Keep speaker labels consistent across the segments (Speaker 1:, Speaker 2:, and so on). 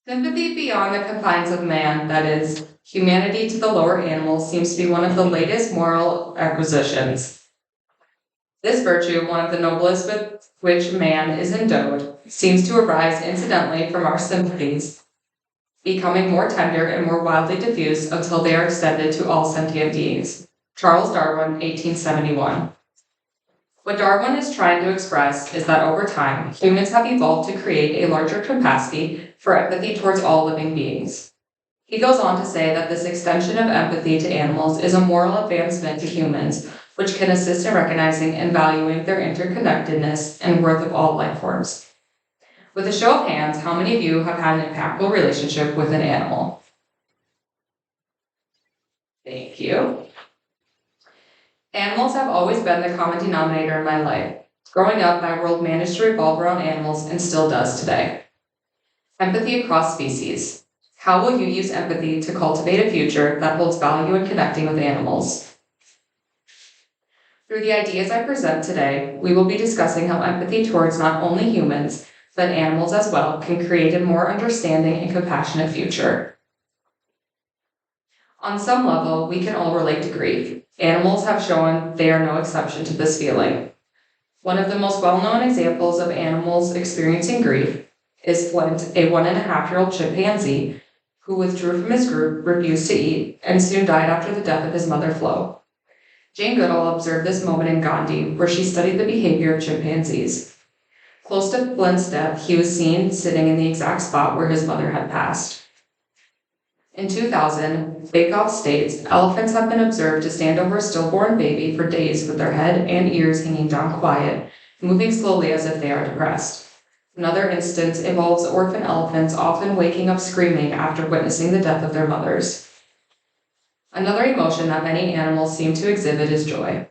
Speaker 1: Sympathy beyond the confines of man, that is, humanity to the lower animals, seems to be one of the latest moral acquisitions. This virtue, one of the noblest with which man is endowed, seems to arise incidentally from our sympathies, becoming more tender and more widely diffused until they are extended to all sentient beings. Charles Darwin, 1871. What Darwin is trying to express is that over time, humans have evolved to create a larger capacity for empathy towards all living beings. He goes on to say that this extension of empathy to animals is a moral advancement to humans, which can assist in recognizing and valuing their interconnectedness and worth of all life forms. With a show of hands, how many of you have had an impactful relationship with an animal? Thank you. Animals have always been the common denominator in my life. Growing up, my world managed to revolve around animals and still does today. Empathy across species. How will you use empathy to cultivate a future that holds value in connecting with animals? Through the ideas I present today, we will be discussing how empathy towards not only humans, but animals as well, can create a more understanding and compassionate future. On some level, we can all relate to grief. Animals have shown they are no exception to this feeling. One of the most well-known examples of animals experiencing grief is Flint, a 1.5-year-old chimpanzee who withdrew from his group, refused to eat, and soon died after the death of his mother Flo. Jane Goodall observed this moment in Gandhi, where she studied the behavior of chimpanzees. Close to Flint's death, he was seen sitting in the exact spot where his mother had passed. In 2000, Bake Off states elephants have been observed to stand over a stillborn baby for days with their head and ears hanging down quiet, moving slowly as if they are depressed. Another instance involves orphan elephants often waking up screaming after witnessing the death of their mothers. Another emotion that many animals seem to exhibit is joy.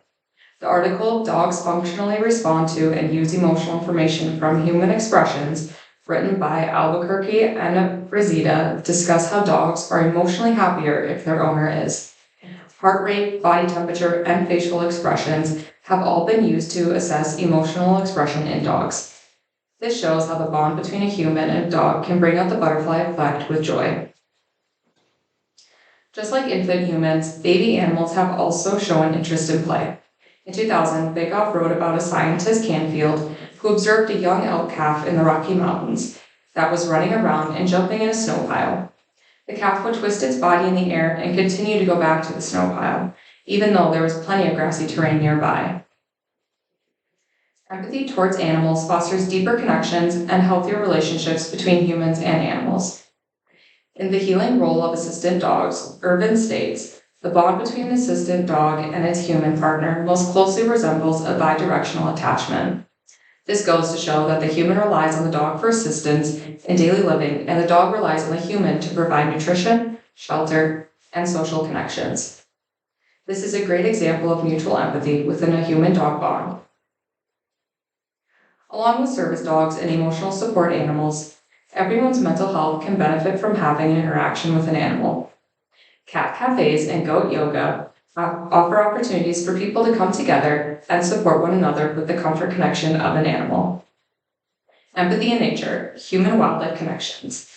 Speaker 1: The article Dogs Functionally Respond to and Use Emotional Information from Human Expressions, written by Albuquerque and Frazida, discuss how dogs are emotionally happier if their owner is. Heart rate, body temperature, and facial expressions have all been used to assess emotional expression in dogs. This shows how the bond between a human and a dog can bring out the butterfly effect with joy. Just like infant humans, baby animals have also shown interest in play. In 2000, Bake Off wrote about a scientist, Canfield, who observed a young elk calf in the Rocky Mountains that was running around and jumping in a snow pile. The calf would twist its body in the air and continue to go back to the snow pile, even though there was plenty of grassy terrain nearby. Empathy towards animals fosters deeper connections and healthier relationships between humans and animals. In The Healing Role of Assistant Dogs, Irvin states, the bond between an assistant dog and its human partner most closely resembles a bidirectional attachment. This goes to show that the human relies on the dog for assistance in daily living, and the dog relies on the human to provide nutrition, shelter, and social connections. This is a great example of mutual empathy within a human-dog bond. Along with service dogs and emotional support animals, everyone's mental health can benefit from having an interaction with an animal. Cat cafes and goat yoga offer opportunities for people to come together and support one another with the comfort connection of an animal. Empathy in nature, human-wildlife connections.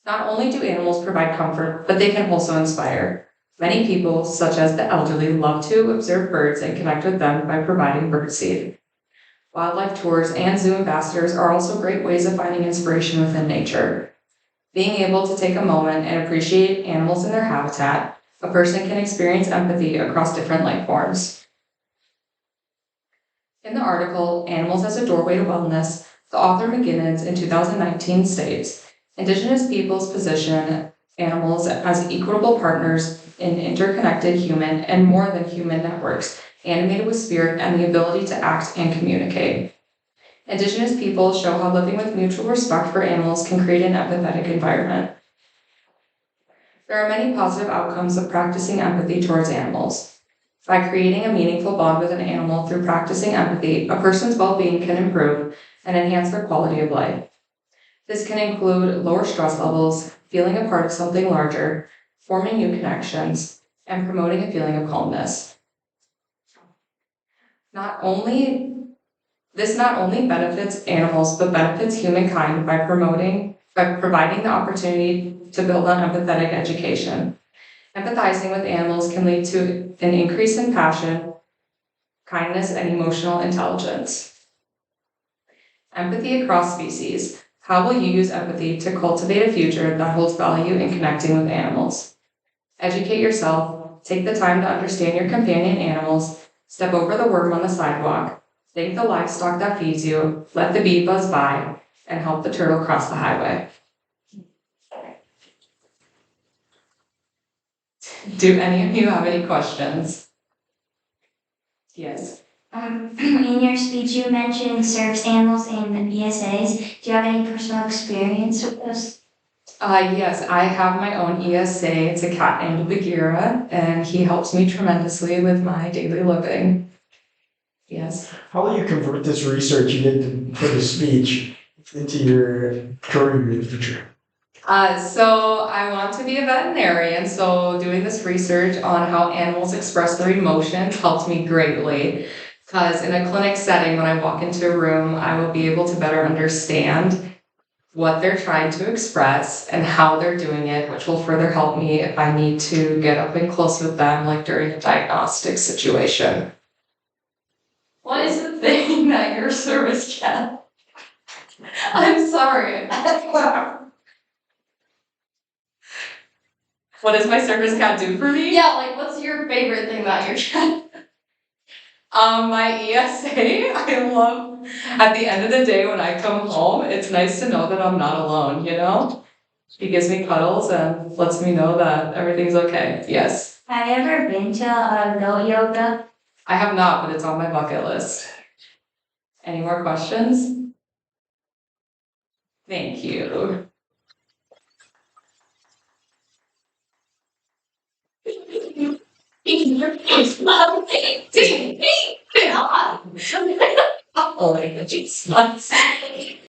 Speaker 1: Not only do animals provide comfort, but they can also inspire. Many people, such as the elderly, love to observe birds and connect with them by providing birdseed. Wildlife tours and zoo ambassadors are also great ways of finding inspiration within nature. Being able to take a moment and appreciate animals in their habitat, a person can experience empathy across different life forms. In the article, Animals as a Doorway to Wellness, the author McGinnis in 2019 states, Indigenous peoples position animals as equitable partners in interconnected human and more than human networks, animated with spirit and the ability to act and communicate. Indigenous peoples show how living with mutual respect for animals can create an empathetic environment. There are many positive outcomes of practicing empathy towards animals. By creating a meaningful bond with an animal through practicing empathy, a person's well-being can improve and enhance their quality of life. This can include lower stress levels, feeling a part of something larger, forming new connections, and promoting a feeling of calmness. Not only This not only benefits animals, but benefits humankind by providing the opportunity to build on empathetic education. Empathizing with animals can lead to an increase in passion, kindness, and emotional intelligence. Empathy across species. How will you use empathy to cultivate a future that holds value in connecting with animals? Educate yourself, take the time to understand your companion animals, step over the worm on the sidewalk, thank the livestock that feeds you, let the bee buzz by, and help the turtle cross the highway. Do any of you have any questions? Yes.
Speaker 2: In your speech, you mentioned service animals and ESAs. Do you have any personal experience with those?
Speaker 1: Yes, I have my own ESA. It's a cat named Bagheera, and he helps me tremendously with my daily living. Yes.
Speaker 3: How will you convert this research you did for the speech into your career in the future?
Speaker 1: So I want to be a veterinarian, so doing this research on how animals express their emotions helped me greatly. Because in a clinic setting, when I walk into a room, I will be able to better understand what they're trying to express and how they're doing it, which will further help me if I need to get up and close with them, like during a diagnostic situation. What is the thing that your service cat? I'm sorry. What does my service cat do for me?
Speaker 2: Yeah, like what's your favorite thing about your cat?
Speaker 1: My ESA, I love, at the end of the day when I come home, it's nice to know that I'm not alone, you know? He gives me cuddles and lets me know that everything's okay. Yes.
Speaker 2: Have you ever been to a goat yoga?
Speaker 1: I have not, but it's on my bucket list. Any more questions? Thank you. Oh, my goodness.